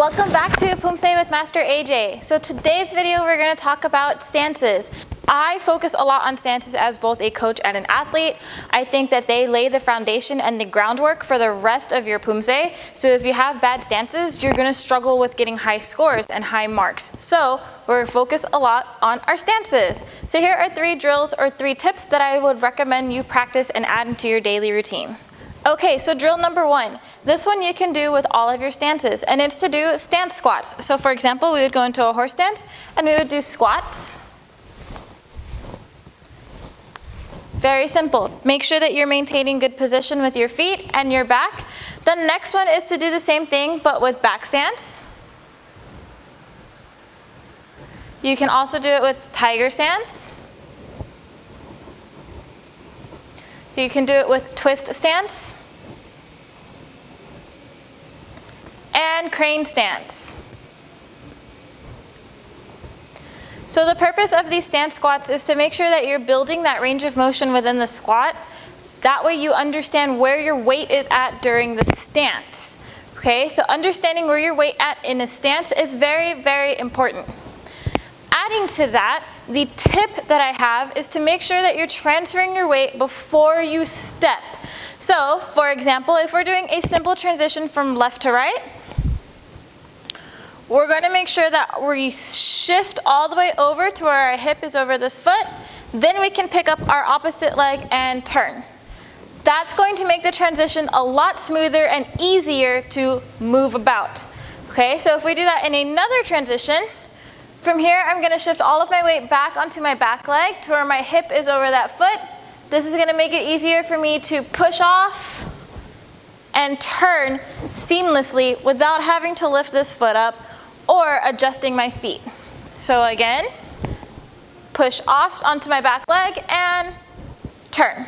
Welcome back to Poomsae with Master AJ. So today's video we're going to talk about stances. I focus a lot on stances as both a coach and an athlete. I think that they lay the foundation and the groundwork for the rest of your Poomsae. So if you have bad stances, you're going to struggle with getting high scores and high marks. So we're focused a lot on our stances. So here are 3 drills or 3 tips that I would recommend you practice and add into your daily routine. Okay, so drill number 1. This one you can do with all of your stances, and it's to do stance squats. So for example, we would go into a horse stance and we would do squats. Very simple. Make sure that you're maintaining good position with your feet and your back. The next one is to do the same thing but with back stance. You can also do it with tiger stance. You can do it with twist stance and crane stance. So the purpose of these stance squats is to make sure that you're building that range of motion within the squat. That way you understand where your weight is at during the stance. Okay, so understanding where your weight at in a stance is very, very important. Adding to that, the tip that I have is to make sure that you're transferring your weight before you step. So, for example, if we're doing a simple transition from left to right, we're going to make sure that we shift all the way over to where our hip is over this foot. Then we can pick up our opposite leg and turn. That's going to make the transition a lot smoother and easier to move about. Okay, so if we do that in another transition, from here, I'm going to shift all of my weight back onto my back leg to where my hip is over that foot. This is going to make it easier for me to push off and turn seamlessly without having to lift this foot up or adjusting my feet. So again, push off onto my back leg and turn.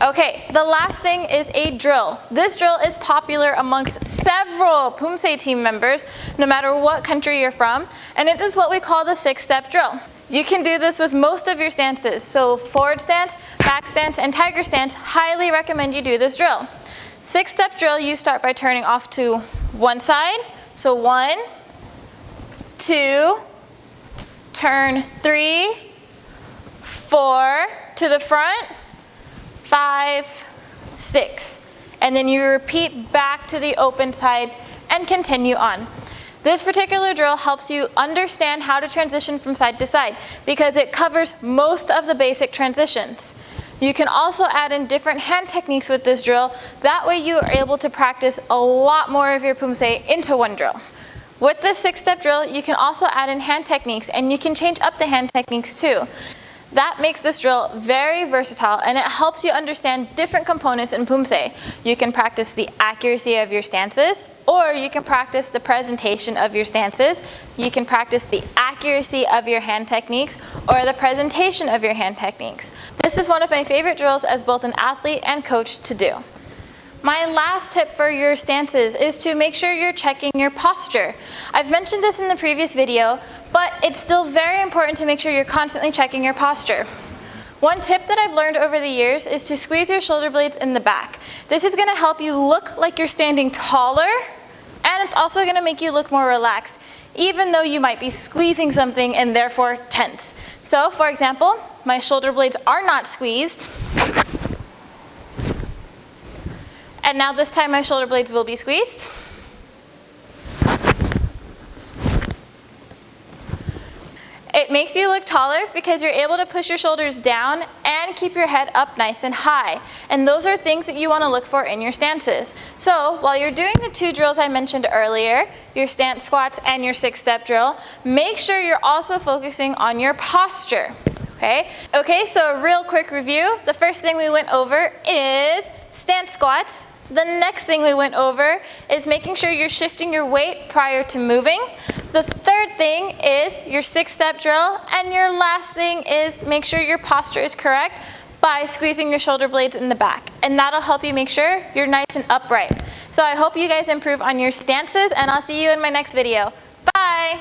Okay, the last thing is a drill. This drill is popular amongst several Poomsae team members, no matter what country you're from, and it is what we call the 6-step drill. You can do this with most of your stances. So forward stance, back stance, and tiger stance, highly recommend you do this drill. 6-step drill, you start by turning off to one side. So 1, 2, turn 3, 4, to the front, 5, 6, and then you repeat back to the open side and continue on. This particular drill helps you understand how to transition from side to side because it covers most of the basic transitions. You can also add in different hand techniques with this drill. That way you are able to practice a lot more of your Poomsae into one drill. With this 6-step drill, you can also add in hand techniques, and you can change up the hand techniques too. That makes this drill very versatile, and it helps you understand different components in Poomsae. You can practice the accuracy of your stances, or you can practice the presentation of your stances. You can practice the accuracy of your hand techniques, or the presentation of your hand techniques. This is one of my favorite drills as both an athlete and coach to do. My last tip for your stances is to make sure you're checking your posture. I've mentioned this in the previous video, but it's still very important to make sure you're constantly checking your posture. One tip that I've learned over the years is to squeeze your shoulder blades in the back. This is going to help you look like you're standing taller, and it's also going to make you look more relaxed, even though you might be squeezing something and therefore tense. So, for example, my shoulder blades are not squeezed. And now this time my shoulder blades will be squeezed. It makes you look taller because you're able to push your shoulders down and keep your head up nice and high. And those are things that you want to look for in your stances. So while you're doing the 2 drills I mentioned earlier, your stance squats and your 6-step drill, make sure you're also focusing on your posture. Okay, so a real quick review. The first thing we went over is stance squats. The next thing we went over is making sure you're shifting your weight prior to moving. The third thing is your 6-step drill. And your last thing is make sure your posture is correct by squeezing your shoulder blades in the back. And that'll help you make sure you're nice and upright. So I hope you guys improve on your stances, and I'll see you in my next video. Bye!